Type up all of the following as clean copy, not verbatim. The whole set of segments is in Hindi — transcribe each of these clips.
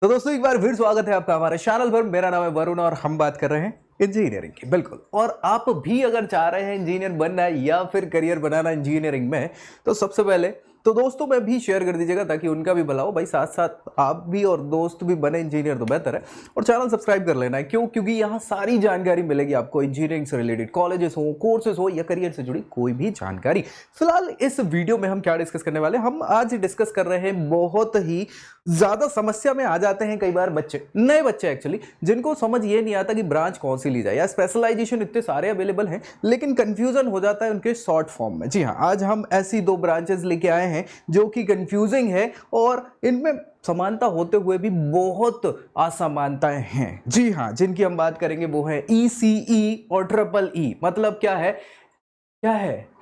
तो दोस्तों एक बार फिर स्वागत है आपका हमारे चैनल पर। मेरा नाम है वरुण और हम बात कर रहे हैं इंजीनियरिंग की। बिल्कुल, और आप भी अगर चाह रहे हैं इंजीनियर बनना या फिर करियर बनाना इंजीनियरिंग में, तो सबसे पहले तो दोस्तों में भी शेयर कर दीजिएगा ताकि उनका भी भला हो भाई, साथ साथ आप भी और दोस्त भी बने इंजीनियर तो बेहतर है। और चैनल सब्सक्राइब कर लेना है, क्यों? क्योंकि यहाँ सारी जानकारी मिलेगी आपको इंजीनियरिंग से रिलेटेड, कॉलेजेस हो, कोर्सेज हो या करियर से जुड़ी कोई भी जानकारी। फिलहाल इस वीडियो में हम क्या डिस्कस करने वाले हैं, हम आज डिस्कस कर रहे हैं बहुत ही ज्यादा समस्या में आ जाते हैं कई बार बच्चे, नए बच्चे एक्चुअली, जिनको समझ ये नहीं आता कि ब्रांच कौन सी ली जाए या स्पेशलाइजेशन इतने सारे अवेलेबल हैं, लेकिन कंफ्यूजन हो जाता है उनके शॉर्ट फॉर्म में। जी हाँ, आज हम ऐसी दो ब्रांचेस लेके आए हैं जो कि कंफ्यूजिंग है और इनमें समानता होते हुए भी बहुत असमानताएं हैं। जी हाँ, जिनकी हम बात करेंगे वो है ईसीई और ट्रिपल ई। मतलब क्या है?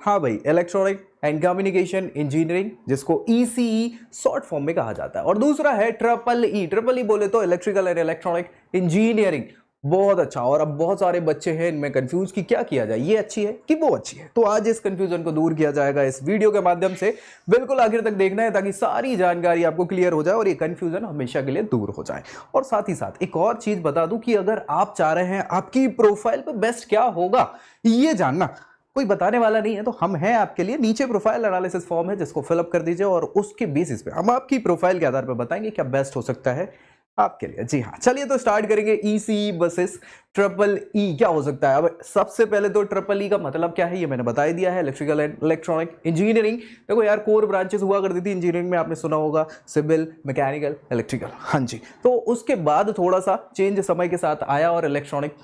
हाँ भाई, इलेक्ट्रॉनिक एंड कम्युनिकेशन इंजीनियरिंग, जिसको ईसीई शॉर्ट फॉर्म में कहा जाता है, और दूसरा है ट्रिपल ई। ट्रिपल ई बोले तो इलेक्ट्रिकल एंड इलेक्ट्रॉनिक इंजीनियरिंग। बहुत अच्छा। और अब बहुत सारे बच्चे हैं इनमें कंफ्यूज कि क्या किया जाए, ये अच्छी है कि वो अच्छी है। तो आज इस कंफ्यूजन को दूर किया जाएगा इस वीडियो के माध्यम से। बिल्कुल आखिर तक देखना है ताकि सारी जानकारी आपको क्लियर हो जाए और ये कंफ्यूजन हमेशा के लिए दूर हो जाए। और साथ ही साथ एक और चीज बता दूं कि अगर आप चाह रहे हैं आपकी प्रोफाइल पे बेस्ट क्या होगा ये जानना, कोई बताने वाला नहीं है, तो हम हैं आपके लिए। नीचे प्रोफाइल एनालिसिस फॉर्म है जिसको फिलअप कर दीजिए और उसके बेसिस पे हम आपकी प्रोफाइल के आधार पर बताएंगे क्या बेस्ट हो सकता है आपके लिए। जी हाँ, चलिए तो स्टार्ट करेंगे। ईसीई वर्सेस ट्रिपल ई क्या हो सकता है। अब सबसे पहले तो ट्रिपल ई का मतलब क्या है ये मैंने बता ही दिया है, इलेक्ट्रिकल एंड इलेक्ट्रॉनिक इंजीनियरिंग। देखो यार, कोर ब्रांचेस हुआ करती थी इंजीनियरिंग में, आपने सुना होगा सिविल, मैकेनिकल, इलेक्ट्रिकल। हाँ जी, तो उसके बाद थोड़ा सा चेंज समय के साथ आया और इलेक्ट्रॉनिक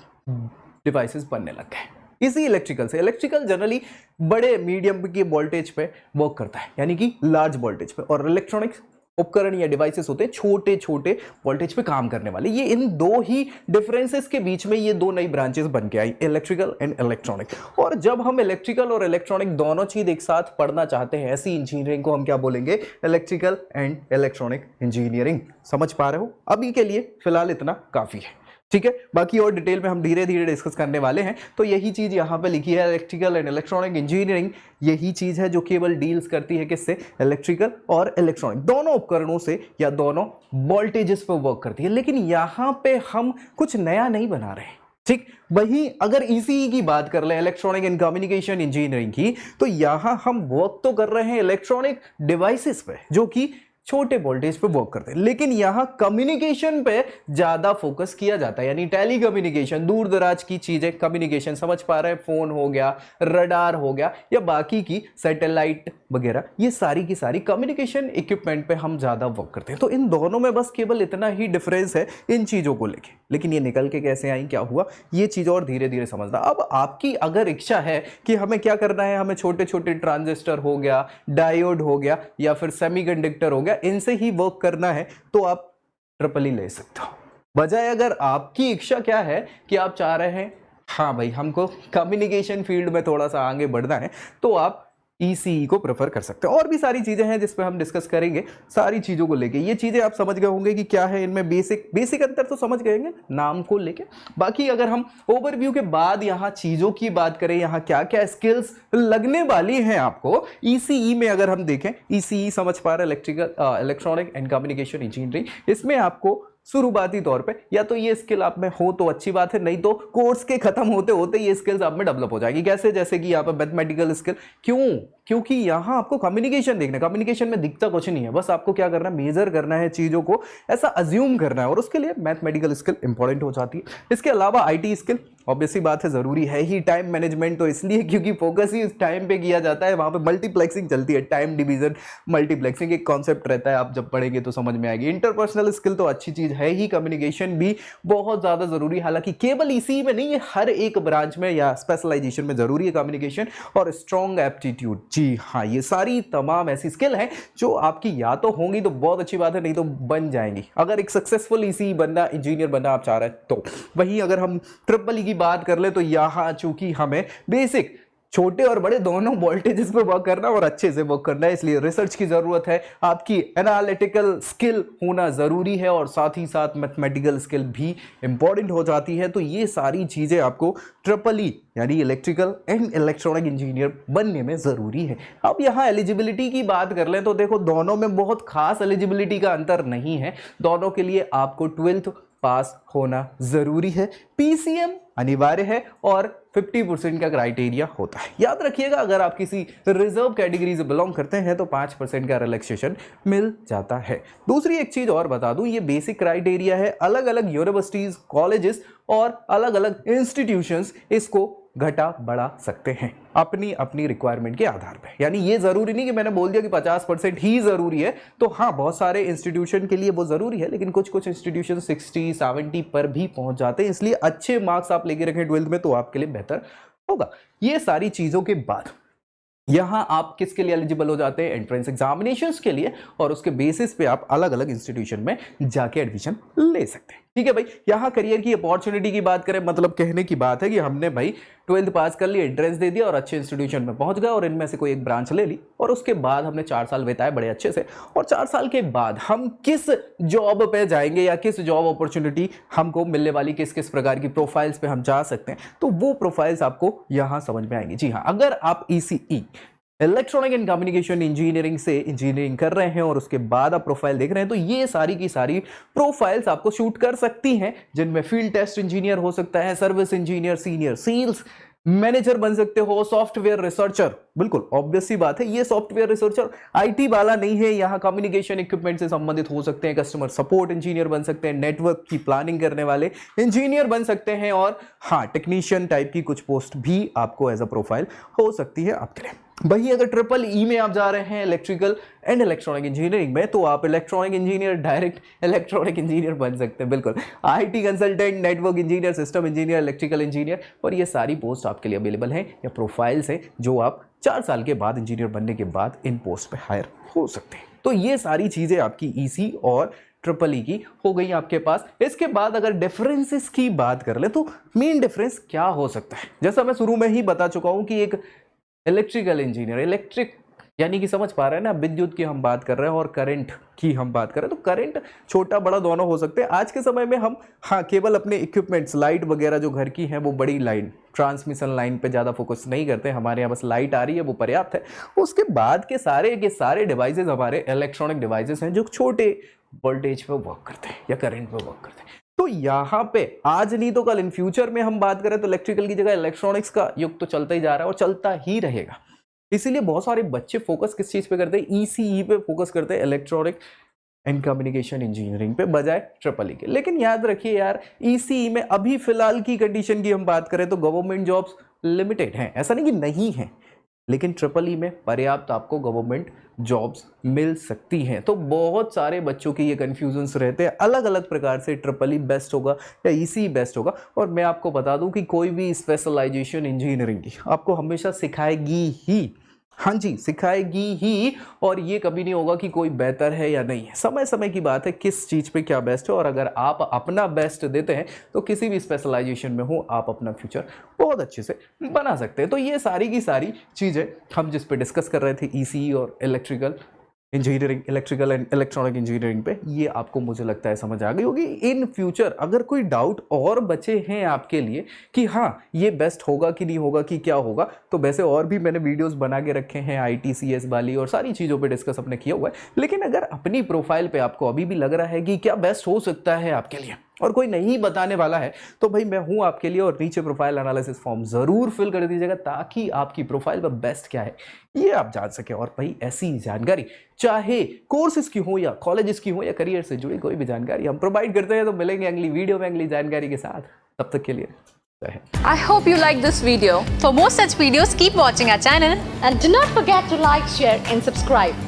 डिवाइसेस बनने लग गए। इसी इलेक्ट्रिकल से, इलेक्ट्रिकल जनरली बड़े मीडियम की वोल्टेज पे वर्क करता है, यानी कि लार्ज वोल्टेज पे, और इलेक्ट्रॉनिक्स उपकरण या डिवाइसेस होते हैं छोटे छोटे वोल्टेज पे काम करने वाले। ये इन दो ही डिफरेंसेस के बीच में ये दो नई ब्रांचेस बन के आई, इलेक्ट्रिकल एंड इलेक्ट्रॉनिक। और जब हम इलेक्ट्रिकल और इलेक्ट्रॉनिक दोनों चीज एक साथ पढ़ना चाहते हैं, ऐसी इंजीनियरिंग को हम क्या बोलेंगे? Electrical and electronic engineering. समझ पा रहे हो? अभी के लिए फिलहाल इतना काफी है, ठीक है। बाकी और डिटेल में हम धीरे धीरे डिस्कस करने वाले हैं। तो यही चीज यहां पे लिखी है, इलेक्ट्रिकल एंड इलेक्ट्रॉनिक इंजीनियरिंग। यही चीज है जो केवल डील्स करती है किससे? इलेक्ट्रिकल और इलेक्ट्रॉनिक दोनों उपकरणों से या दोनों वोल्टेजेस पर वर्क करती है। लेकिन यहां पे हम कुछ नया नहीं बना रहे, ठीक। वहीं अगर ईसीई की बात कर ले, इलेक्ट्रॉनिक एंड कम्युनिकेशन इंजीनियरिंग की, तो यहां हम वर्क तो कर रहे हैं इलेक्ट्रॉनिक डिवाइसेस पे जो कि छोटे वोल्टेज पे वर्क करते हैं, लेकिन यहां कम्युनिकेशन पे ज्यादा फोकस किया जाता है, यानी टेली कम्युनिकेशन, दूर दराज की चीजें कम्युनिकेशन। समझ पा रहे हैं? फोन हो गया, रडार हो गया, या बाकी की सैटेलाइट वगैरह, ये सारी की सारी कम्युनिकेशन इक्विपमेंट पे हम ज्यादा वर्क करते हैं। तो इन दोनों में बस केवल इतना ही डिफरेंस है इन चीजों को लेके। लेकिन ये निकल के कैसे आई, क्या हुआ, ये चीज और धीरे धीरे समझना। अब आपकी अगर इच्छा है कि हमें क्या करना है, हमें छोटे छोटे ट्रांजिस्टर हो गया, डायोड हो गया, या फिर सेमीकंडक्टर हो गया, इनसे ही वर्क करना है, तो आप ट्रिपल ई ले सकते हो। बजाय अगर आपकी इच्छा क्या है कि आप चाह रहे हैं हाँ भाई हमको कम्युनिकेशन फील्ड में थोड़ा सा आगे बढ़ना है, तो आप ईसीई को प्रेफर कर सकते हैं। और भी सारी चीजें हैं जिस पे हम डिस्कस करेंगे, सारी चीजों को लेके। ये चीजें आप समझ गए होंगे कि क्या है इनमें, बेसिक अंतर तो समझ गए होंगे नाम को लेके। बाकी अगर हम ओवरव्यू के बाद यहाँ चीजों की बात करें, यहाँ क्या क्या स्किल्स लगने वाली हैं आपको ईसीई में, अगर हम देखें, ईसीई समझ पा रहे, इलेक्ट्रॉनिक एंड कम्युनिकेशन इंजीनियरिंग, इसमें आपको शुरुआती तौर पे या तो ये स्किल आप में हो तो अच्छी बात है, नहीं तो कोर्स के खत्म होते होते ये स्किल्स आप में डेवलप हो जाएगी। कैसे? जैसे कि यहाँ पे मैथमेटिकल स्किल। क्यों? क्योंकि यहाँ आपको कम्युनिकेशन देखना, कम्युनिकेशन में दिखता कुछ नहीं है, बस आपको क्या करना है, मेजर करना है चीजों को, ऐसा अज्यूम करना है, और उसके लिए मैथमेटिकल स्किल इंपॉर्टेंट हो जाती है। इसके अलावा आईटी स्किल ऑब्वियसली बात है, जरूरी है ही। टाइम मैनेजमेंट तो इसलिए क्योंकि फोकस ही उस टाइम पे किया जाता है, वहां पे मल्टीप्लेक्सिंग चलती है, टाइम डिवीजन मल्टीप्लेक्सिंग एक कॉन्सेप्ट रहता है, आप जब पढ़ेंगे तो समझ में आएगी। इंटरपर्सनल स्किल तो अच्छी चीज है ही, कम्युनिकेशन भी बहुत ज्यादा जरूरी, हालांकि केवल इसी में नहीं, ये हर एक ब्रांच में या स्पेशलाइजेशन में जरूरी है कम्युनिकेशन और स्ट्रॉन्ग एप्टीट्यूड। जी हाँ, ये सारी तमाम ऐसी स्किल है जो आपकी या तो होंगी तो बहुत अच्छी बात है, नहीं तो बन जाएंगी अगर एक सक्सेसफुल ईसीई बनना, इंजीनियर बनना आप चाह रहे हैं तो। वहीं अगर हम ट्रिपल ई की बात कर ले, तो यहां चूंकि हमें बेसिक छोटे और बड़े दोनों वोल्टेजेस पे वर्क करना और अच्छे से वर्क करना है, इसलिए रिसर्च की जरूरत है, आपकी एनालिटिकल स्किल होना जरूरी है और साथ ही साथ मैथमेटिकल स्किल भी इंपॉर्टेंट हो जाती है। तो ये सारी चीजें आपको ट्रिपल ई यानी इलेक्ट्रिकल एंड इलेक्ट्रॉनिक इंजीनियर बनने में जरूरी है। अब यहाँ एलिजिबिलिटी की बात कर लें तो देखो दोनों में बहुत खास एलिजिबिलिटी का अंतर नहीं है, दोनों के लिए आपको 12th पास होना जरूरी है, पीसीएम अनिवार्य है और 50% का क्राइटेरिया होता है। याद रखिएगा अगर आप किसी रिजर्व कैटेगरी से बिलोंग करते हैं तो 5% का रिलैक्सेशन मिल जाता है। दूसरी एक चीज और बता दूं, ये बेसिक क्राइटेरिया है, अलग अलग यूनिवर्सिटीज, कॉलेजेस और अलग अलग इंस्टीट्यूशंस इसको घटा बढ़ा सकते हैं अपनी अपनी रिक्वायरमेंट के आधार पे। यानी ये जरूरी नहीं कि मैंने बोल दिया कि 50% ही जरूरी है, तो हाँ बहुत सारे इंस्टीट्यूशन के लिए वो जरूरी है, लेकिन कुछ कुछ इंस्टीट्यूशन 60-70 पर भी पहुंच जाते हैं, इसलिए अच्छे मार्क्स आप लेके रखें 12th में तो आपके लिए बेहतर होगा। ये सारी चीजों के बाद यहां आप किसके लिए एलिजिबल हो जाते हैं, एंट्रेंस एग्जामिनेशंस के लिए, और उसके बेसिस पे आप अलग अलग इंस्टीट्यूशन में जाके एडमिशन ले सकते हैं। ठीक है भाई, यहां करियर की अपॉर्चुनिटी की बात करें, मतलब कहने की बात है कि हमने भाई 12th पास कर ली, एंट्रेंस दे दिया और अच्छे इंस्टीट्यूशन में पहुंच गए और इनमें से कोई एक ब्रांच ले ली और उसके बाद हमने 4 साल बिताए बड़े अच्छे से, और 4 साल के बाद हम किस जॉब पे जाएंगे या किस जॉब अपॉर्चुनिटी हमको मिलने वाली, किस किस प्रकार की प्रोफाइल्स पे हम जा सकते हैं, तो वो प्रोफाइल्स आपको यहां समझ में आएंगी। जी हाँ, अगर आप ECE electronic and communication engineering से इंजीनियरिंग कर रहे हैं और उसके बाद आप प्रोफाइल देख रहे हैं, तो ये सारी की सारी प्रोफाइल्स आपको शूट कर सकती हैं, जिनमें फील्ड टेस्ट इंजीनियर हो सकता है, service engineer, senior sales manager बन सकते हो, सॉफ्टवेयर रिसर्चर, बिल्कुल ऑब्वियस सी बात है ये सॉफ्टवेयर रिसर्चर आईटी वाला नहीं है, यहाँ कम्युनिकेशन इक्विपमेंट से संबंधित हो सकते हैं, कस्टमर सपोर्ट इंजीनियर बन सकते हैं, नेटवर्क की प्लानिंग करने वाले इंजीनियर बन सकते हैं, और हाँ टेक्नीशियन टाइप की कुछ पोस्ट भी आपको एज अ प्रोफाइल हो सकती है आपके लिए। वही अगर ट्रिपल ई में आप जा रहे हैं इलेक्ट्रिकल एंड इलेक्ट्रॉनिक इंजीनियरिंग में, तो आप electronic engineer, direct electronic engineer बन सकते हैं, बिल्कुल IT consultant, network engineer, system engineer, electrical engineer, और ये सारी पोस्ट आपके लिए अवेलेबल हैं या प्रोफाइल्स हैं जो आप 4 साल के बाद इंजीनियर बनने के बाद इन पोस्ट पे हायर हो सकते हैं। तो ये सारी चीजें आपकी ईसी और ट्रिपल ई की हो गई आपके पास। इसके बाद अगर डिफरेंसेस की बात कर ले तो मेन डिफरेंस क्या हो सकता है, जैसा मैं शुरू में ही बता चुका हूं कि एक इलेक्ट्रिकल इंजीनियर, इलेक्ट्रिक यानी कि समझ पा रहे हैं ना, विद्युत की हम बात कर रहे हैं और करंट की हम बात कर रहे हैं, तो करंट छोटा बड़ा दोनों हो सकते हैं। आज के समय में हम हाँ केवल अपने इक्विपमेंट्स, लाइट वगैरह जो घर की हैं वो बड़ी लाइन, ट्रांसमिशन लाइन पे ज़्यादा फोकस नहीं करते, हमारे यहाँ बस लाइट आ रही है वो पर्याप्त है। उसके बाद के सारे डिवाइसेस हमारे इलेक्ट्रॉनिक डिवाइसेस हैं जो छोटे वोल्टेज पे वर्क करते हैं या करंट पे वर्क करते हैं। तो यहाँ पे आज नहीं तो कल इन फ्यूचर में हम बात करें तो इलेक्ट्रिकल की जगह इलेक्ट्रॉनिक्स का युग तो चलता ही जा रहा है और चलता ही रहेगा। इसीलिए बहुत सारे बच्चे फोकस किस चीज पे करते हैं, ईसीई पे फोकस करते हैं, इलेक्ट्रॉनिक एंड कम्युनिकेशन इंजीनियरिंग पे बजाय ट्रिपल ई के। लेकिन याद रखिए यार, ईसीई में अभी फिलहाल की कंडीशन की हम बात करें तो गवर्नमेंट जॉब्स लिमिटेड हैं, ऐसा नहीं कि नहीं है, लेकिन ट्रिपल ई में पर्याप्त आपको गवर्नमेंट जॉब्स मिल सकती हैं। तो बहुत सारे बच्चों के ये कन्फ्यूजन्स रहते हैं अलग अलग प्रकार से, ट्रिपल ई बेस्ट होगा या ईसी बेस्ट होगा। और मैं आपको बता दूं कि कोई भी स्पेशलाइजेशन इंजीनियरिंग की आपको हमेशा सिखाएगी ही, हाँ जी सिखाएगी ही, और ये कभी नहीं होगा कि कोई बेहतर है या नहीं है। समय समय की बात है किस चीज़ पे क्या बेस्ट है, और अगर आप अपना बेस्ट देते हैं तो किसी भी स्पेशलाइजेशन में हो आप अपना फ्यूचर बहुत अच्छे से बना सकते हैं। तो ये सारी की सारी चीज़ें हम जिस पे डिस्कस कर रहे थे, ईसीई और electrical engineering, electrical and electronic engineering पे, ये आपको मुझे लगता है समझ आ गई होगी। इन फ्यूचर अगर कोई डाउट और बचे हैं आपके लिए कि हाँ ये बेस्ट होगा कि नहीं होगा कि क्या होगा, तो वैसे और भी मैंने वीडियोस बना के रखे हैं ITCS वाली और सारी चीज़ों पे डिस्कस अपने किया हुआ है। लेकिन अगर अपनी प्रोफाइल पे आपको अभी भी लग रहा है कि क्या बेस्ट हो सकता है आपके लिए और कोई नहीं बताने वाला है, तो भाई मैं हूं आपके लिए, और नीचे प्रोफाइल एनालिसिस फॉर्म जरूर फिल कर दीजिएगा ताकि आपकी प्रोफाइल पर बेस्ट क्या है ये आप जान सके। और भाई ऐसी जानकारी चाहे कोर्सेज की हो या कॉलेजेस की हो या करियर से जुड़ी कोई भी जानकारी हम प्रोवाइड करते हैं। तो मिलेंगे अगली वीडियो में अगली जानकारी के साथ, तब तक के लिए I hope you like this video. For more such videos, keep watching our channel and do not forget to like, share and subscribe.